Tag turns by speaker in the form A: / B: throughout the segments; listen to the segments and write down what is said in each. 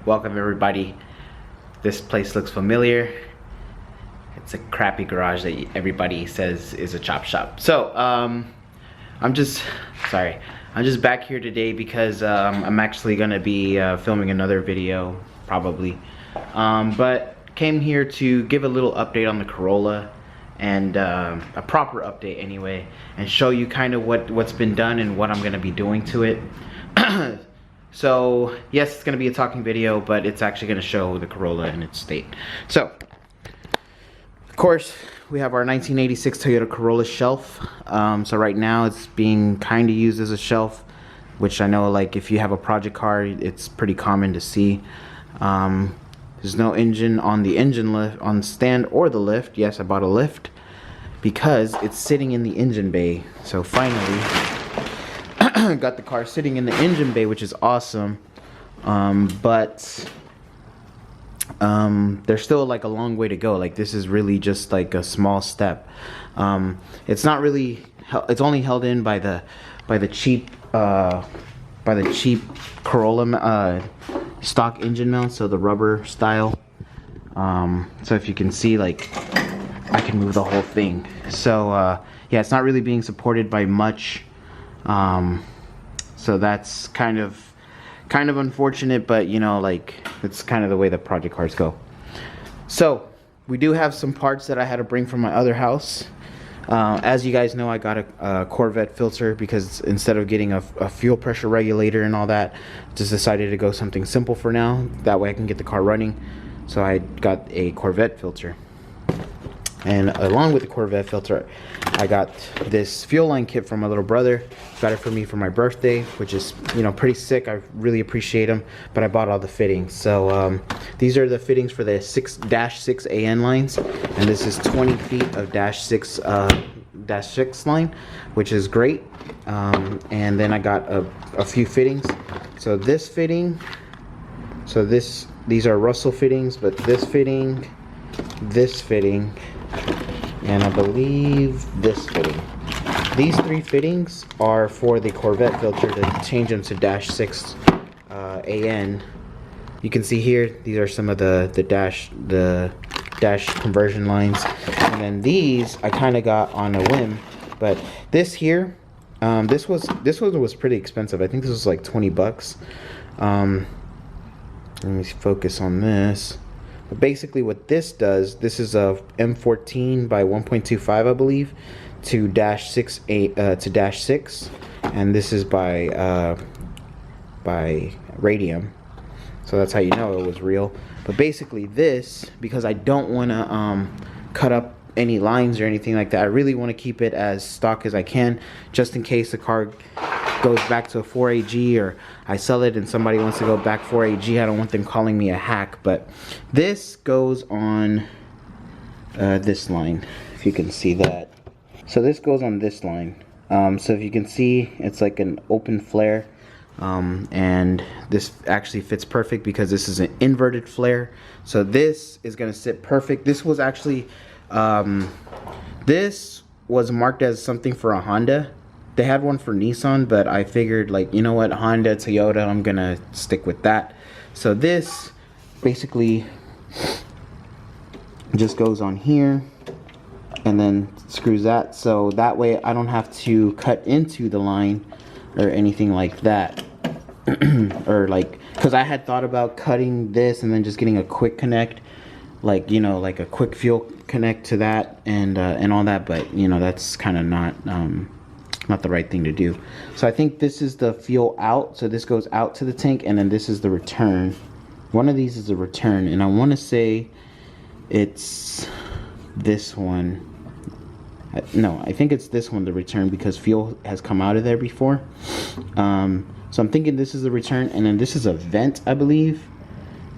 A: welcome everybody. This place looks familiar. It's a crappy garage that everybody says is a chop shop. So I'm just back here today because I'm actually gonna be filming another video probably, but came here to give a little update on the Corolla, and a proper update anyway, and show you kind of what's been done and what I'm gonna be doing to it. So yes, it's gonna be a talking video, but it's actually gonna show the Corolla in its state. So of course we have our 1986 Toyota Corolla shelf. So right now it's being kind of used as a shelf, which I know, like, if you have a project car, it's pretty common to see. There's no engine on the engine lift, on the stand or the lift. Yes, I bought a lift because it's sitting in the engine bay. So finally got the car sitting in the engine bay, which is awesome. But there's still like a long way to go. Like, this is really just like a small step. It's not really, it's only held in by the cheap Corolla stock engine mount, so the rubber style. So if you can see, like, I can move the whole thing. So yeah, it's not really being supported by much. So that's kind of unfortunate, but you know, like, it's kind of the way the project cars go. So we do have some parts that I had to bring from my other house. As you guys know, I got a Corvette filter because instead of getting a fuel pressure regulator and all that, just decided to go something simple for now. That way I can get the car running. So I got a Corvette filter. And along with the Corvette filter, I got this fuel line kit from my little brother. Got it for me for my birthday, which is, you know, pretty sick. I really appreciate them. But I bought all the fittings. So these are the fittings for the -6 AN lines, and this is 20 feet of -6 line, which is great. And then I got a few fittings. So this fitting, so these are Russell fittings, but this fitting, and I believe this fitting. These three fittings are for the Corvette filter to change them to -6 AN. You can see here, these are some of the dash conversion lines. And then these I kind of got on a whim, but this here, this one was pretty expensive. I think this was like 20 bucks. Let me focus on this. But basically what this does, this is a M14 by 1.25, I believe, to -6, and this is by radium. So that's how you know it was real. But basically this, because I don't want to cut up any lines or anything like that, I really want to keep it as stock as I can, just in case the car goes back to a 4AG, or I sell it and somebody wants to go back 4AG. I don't want them calling me a hack. But this goes on this line, if you can see that. So this goes on this line. So if you can see, it's like an open flare, and this actually fits perfect because this is an inverted flare. So this is going to sit perfect. This was actually this was marked as something for a Honda. They had one for Nissan, but I figured, like, you know what, Honda, Toyota, I'm gonna stick with that. So this basically just goes on here and then screws that, so that way I don't have to cut into the line or anything like that. Or like, because I had thought about cutting this and then just getting a quick connect, like, you know, like a quick fuel connect to that and all that, but you know, that's kind of not the right thing to do. So I think this is the fuel out, so this goes out to the tank, and then this is the return. One of these is the return, and I want to say it's this one. No, I think it's this one, the return, because fuel has come out of there before. So I'm thinking this is the return, and then this is a vent, I believe.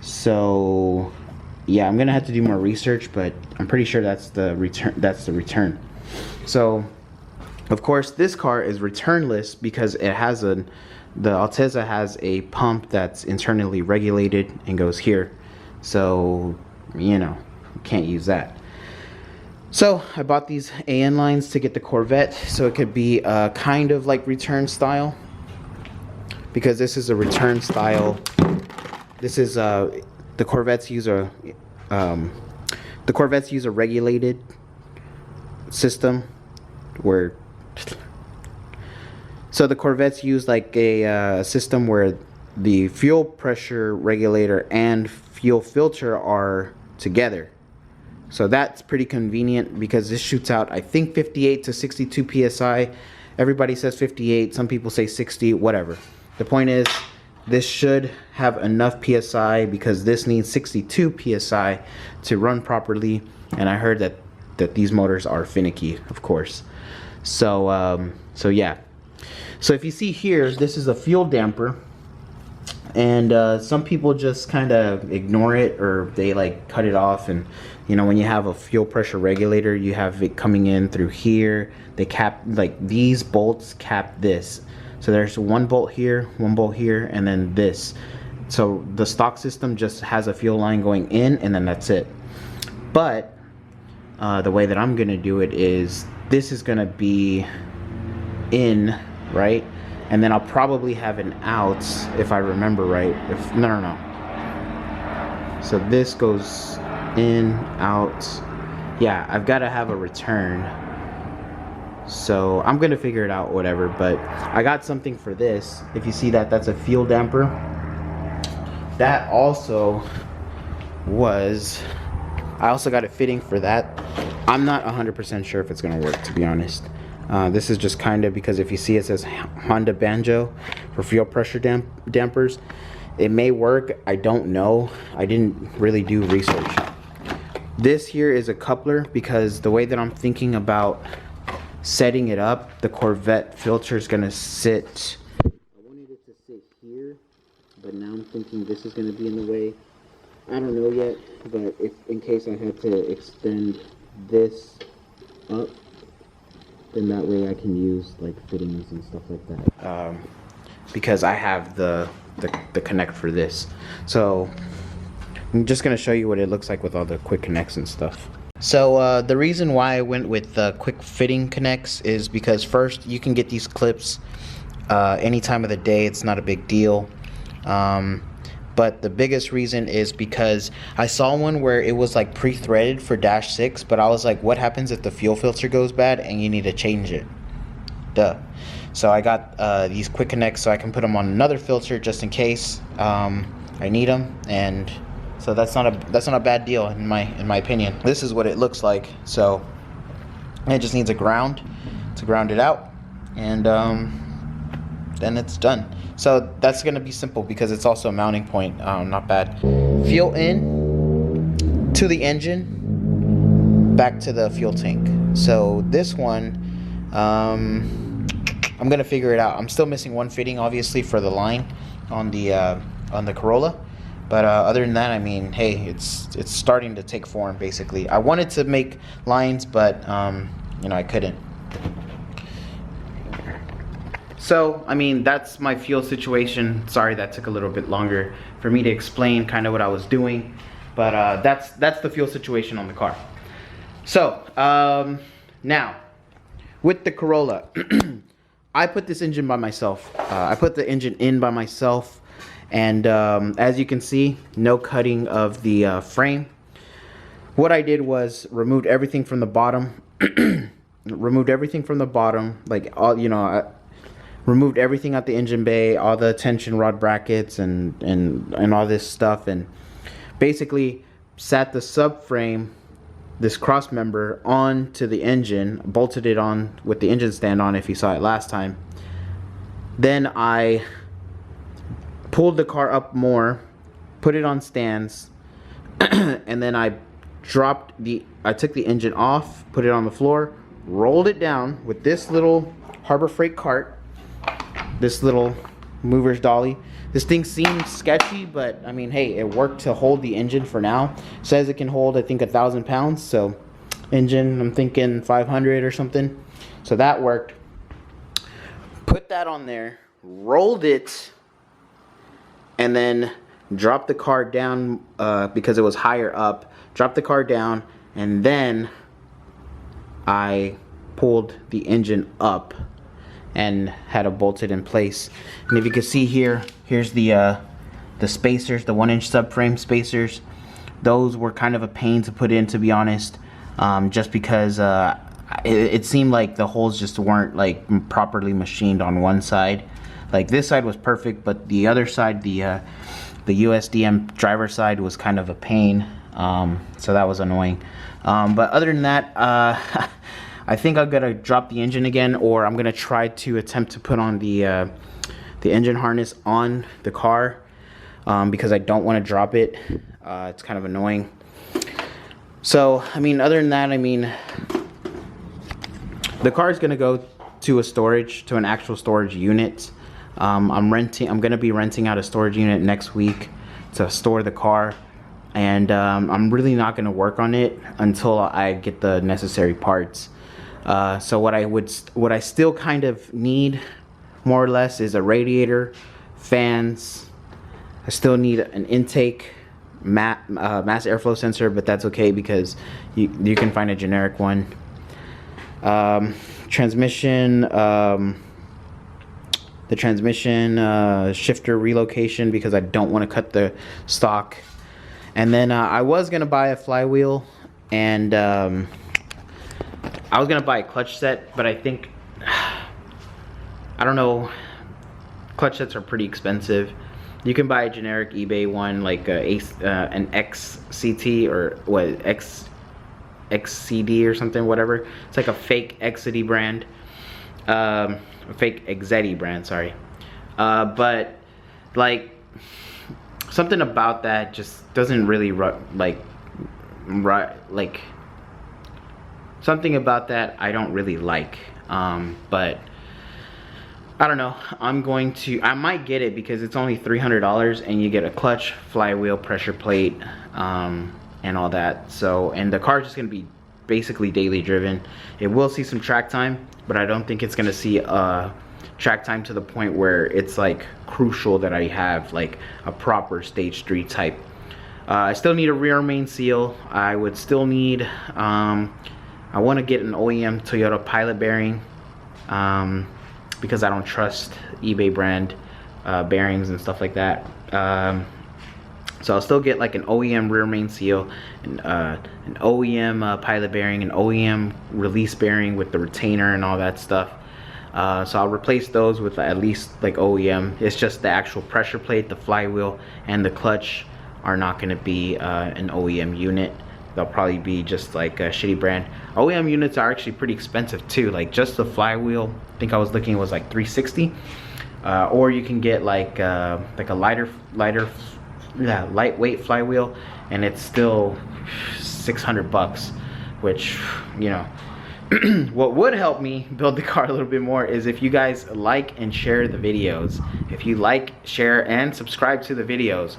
A: So yeah, I'm gonna have to do more research, but I'm pretty sure that's the return. That's the return. So of course this car is returnless because it has the Altezza has a pump that's internally regulated and goes here. So, you know, can't use that. So I bought these AN lines to get the Corvette, so it could be kind of like return style, because this is a return style This is the Corvettes use a regulated system where, so the Corvettes use like a system where the fuel pressure regulator and fuel filter are together. So that's pretty convenient because this shoots out, I think, 58 to 62 psi. Everybody says 58, some people say 60, whatever. The point is, this should have enough psi because this needs 62 psi to run properly. And I heard that these motors are finicky, of course. So so yeah. So if you see here, this is a fuel damper, and some people just kind of ignore it, or they like cut it off. And you know, when you have a fuel pressure regulator, you have it coming in through here. They cap, like these bolts cap this. So there's one bolt here, and then this. So the stock system just has a fuel line going in, and then that's it. But the way that I'm gonna do it is, this is gonna be in, right? And then I'll probably have an out, if I remember right. If no. So this goes in, out. Yeah, I've got to have a return. So I'm gonna figure it out, whatever. But I got something for this. If you see that, that's a fuel damper. That also was, I also got a fitting for that. I'm not 100% sure if it's gonna work, to be honest. This is just kind of because if you see it says Honda Banjo for fuel pressure dampers. It may work, I don't know. I didn't really do research. This here is a coupler because the way that I'm thinking about setting it up, the Corvette filter is gonna sit, I wanted it to sit here, but now I'm thinking this is gonna be in the way. I don't know yet, but if in case I had to extend this up, then that way I can use like fittings and stuff like that. Because I have the connect for this. So I'm just gonna show you what it looks like with all the quick connects and stuff. So the reason why I went with the quick fitting connects is because first, you can get these clips any time of the day. It's not a big deal. But the biggest reason is because I saw one where it was like pre-threaded for dash 6, but I was like, what happens if the fuel filter goes bad and you need to change it? Duh. So I got these quick connects so I can put them on another filter just in case I need them. And so that's not a bad deal in my opinion. This is what it looks like. So it just needs a ground to ground it out, and then it's done. So that's gonna be simple because it's also a mounting point. Not bad. Fuel in to the engine, back to the fuel tank. So this one, I'm gonna figure it out. I'm still missing one fitting, obviously, for the line on the Corolla. But other than that, I mean, hey, it's starting to take form, basically. I wanted to make lines, but you know, I couldn't. So, I mean, that's my fuel situation. Sorry that took a little bit longer for me to explain kind of what I was doing. But that's the fuel situation on the car. So, now, with the Corolla, I put this engine by myself. I put the engine in by myself. And as you can see, no cutting of the frame. What I did was removed everything from the bottom. Removed everything from the bottom, like all, you know, I removed everything out the engine bay, all the tension rod brackets and all this stuff, and basically sat the subframe, this cross member, onto the engine, bolted it on with the engine stand on if you saw it last time. Then I pulled the car up more, put it on stands, and then I took the engine off, put it on the floor, rolled it down with this little Harbor Freight cart, this little mover's dolly. This thing seems sketchy, but I mean, hey, it worked to hold the engine for now. It says it can hold, I think, 1,000 pounds. So engine, I'm thinking 500 or something. So that worked. Put that on there, rolled it, and then dropped the car down because it was higher up. Dropped the car down, and then I pulled the engine up and had it bolted in place. And if you can see here, here's the the spacers, the 1-inch subframe spacers, those were kind of a pain to put in, to be honest, just because it seemed like the holes just weren't like properly machined on one side. Like this side was perfect, but the other side, the USDM driver side, was kind of a pain. So that was annoying. But other than that, I think I'm gonna drop the engine again, or I'm gonna try to attempt to put on the engine harness on the car, because I don't want to drop it. It's kind of annoying. So I mean, other than that, I mean, the car is gonna go to an actual storage unit. I'm gonna be renting out a storage unit next week to store the car, and I'm really not gonna work on it until I get the necessary parts. So what I still kind of need, more or less, is a radiator, fans. I still need an intake, mass airflow sensor, but that's okay because you can find a generic one. Transmission, the transmission shifter relocation, because I don't want to cut the stock. And then I was gonna buy a flywheel, and I was gonna buy a clutch set, but I think, I don't know, clutch sets are pretty expensive. You can buy a generic eBay one, like an XCT or what, XCD or something, whatever. It's like a fake Exedy brand, a fake Exedy brand, sorry. But like, something about that just doesn't really something about that I don't really like. But I don't know, I might get it because it's only $300 and you get a clutch, flywheel, pressure plate, and all that. So, and the car's just gonna be basically daily driven. It will see some track time, but I don't think it's gonna see track time to the point where it's like crucial that I have like a proper stage 3 type. I still need a rear main seal. I would still need, I want to get an OEM Toyota pilot bearing, because I don't trust eBay brand bearings and stuff like that. So I'll still get like an OEM rear main seal, an OEM pilot bearing, an OEM release bearing with the retainer and all that stuff. So I'll replace those with at least like OEM. It's just the actual pressure plate, the flywheel, and the clutch are not going to be an OEM unit. They'll probably be just like a shitty brand. OEM units are actually pretty expensive too. Like just the flywheel, I think I was looking, it was like $360. Or you can get like a lightweight flywheel, and it's still $600, which, you know. What would help me build the car a little bit more is if you guys like and share the videos. If you like, share, and subscribe to the videos.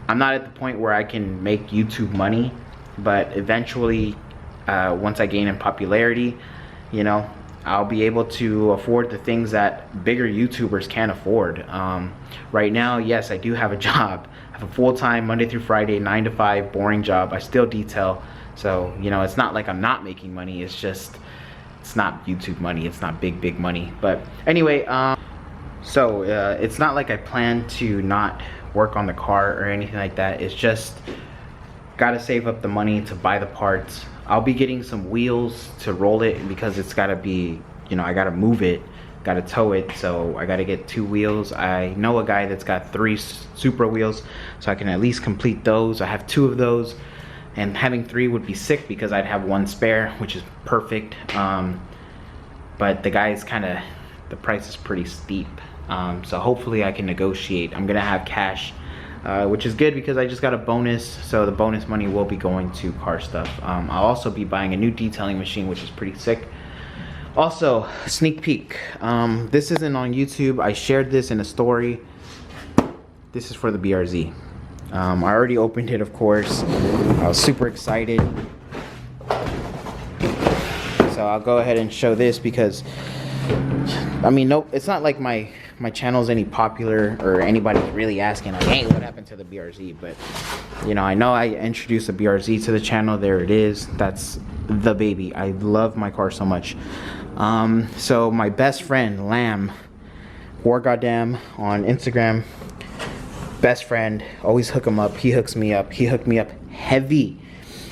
A: I'm not at the point where I can make YouTube money, but eventually, once I gain in popularity, you know, I'll be able to afford the things that bigger YouTubers can't afford. Right now, yes, I do have a job. I have a full-time Monday through Friday 9 to 5 boring job. I still detail, so you know, it's not like I'm not making money. It's just, it's not YouTube money. It's not big money. But anyway, so it's not like I plan to not work on the car or anything like that. It's just gotta save up the money to buy the parts. I'll be getting some wheels to roll it because it's gotta be, you know, I gotta move it, gotta tow it, so I gotta get 2 wheels. I know a guy that's got 3 Supra wheels, so I can at least complete those. I have 2 of those, and having 3 would be sick because I'd have 1 spare, which is perfect. But the guy's kinda, the price is pretty steep. So hopefully I can negotiate. I'm gonna have cash, which is good because I just got a bonus, so the bonus money will be going to car stuff. I'll also be buying a new detailing machine, which is pretty sick. Also, sneak peek, this isn't on YouTube. I shared this in a story. This is for the BRZ. I already opened it, of course. I was super excited, so I'll go ahead and show this because, I mean, nope, it's not like my channel's any popular or anybody's really asking like, hey, what happened to the BRZ? But you know I introduced the BRZ to the channel. There it is. That's the baby. I love my car so much. So my best friend Lamb, War Goddamn on Instagram, best friend, always hook him up. He hooks me up. He hooked me up heavy.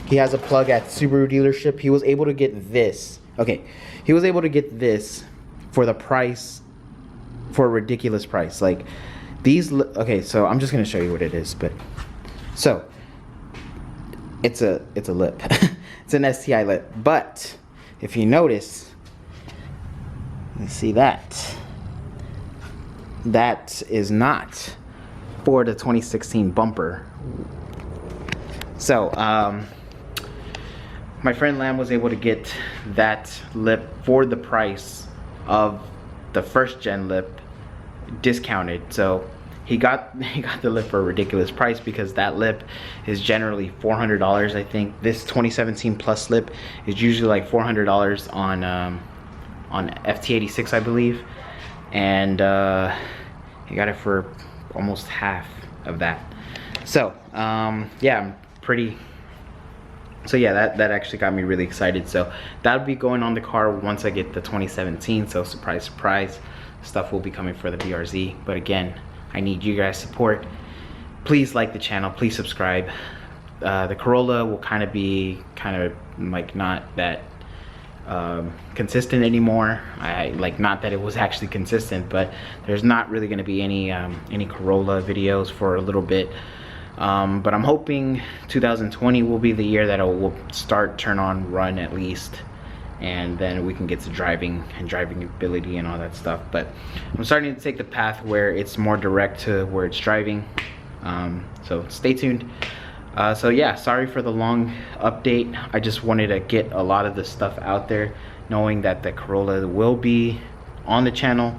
A: He has a plug at Subaru dealership. He was able to get this. Okay, he was able to get this for the price, for a ridiculous price. Like these, okay, so I'm just gonna show you what it is. But so it's a lip. It's an STI lip. But if you notice, you see that is not for the 2016 bumper. So my friend Lamb was able to get that lip for the price of the first gen lip discounted. So he got the lip for a ridiculous price, because that lip is generally $400, I think. This 2017 Plus lip is usually like $400 on FT86, I believe, and he got it for almost half of that. So yeah, I'm pretty. So yeah, that actually got me really excited. So that'll be going on the car once I get the 2017. So surprise, surprise, stuff will be coming for the BRZ. But again, I need you guys' support. Please like the channel, please subscribe. The Corolla will kind of be like not that consistent anymore. Not that it was actually consistent, but there's not really going to be any Corolla videos for a little bit. But I'm hoping 2020 will be the year that it will start turn on run at least, and then we can get to driving and driving ability and all that stuff. But I'm starting to take the path where it's more direct to where it's driving. So stay tuned. So yeah, sorry for the long update. I just wanted to get a lot of the stuff out there, knowing that the Corolla will be on the channel,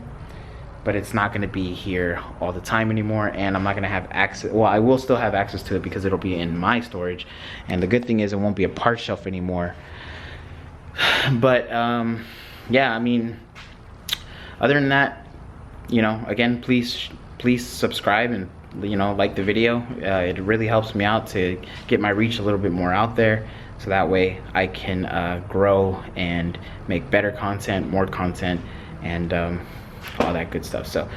A: but it's not going to be here all the time anymore, and I'm not going to have access. Well, I will still have access to it because it'll be in my storage, and the good thing is it won't be a part shelf anymore. But yeah, I mean, other than that, you know, again, please subscribe and, you know, like the video. It really helps me out to get my reach a little bit more out there, so that way I can grow and make better content, more content, and all that good stuff. So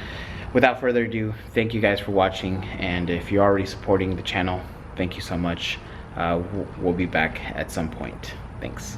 A: without further ado, thank you guys for watching, and if you're already supporting the channel, thank you so much. We'll be back at some point. Thanks.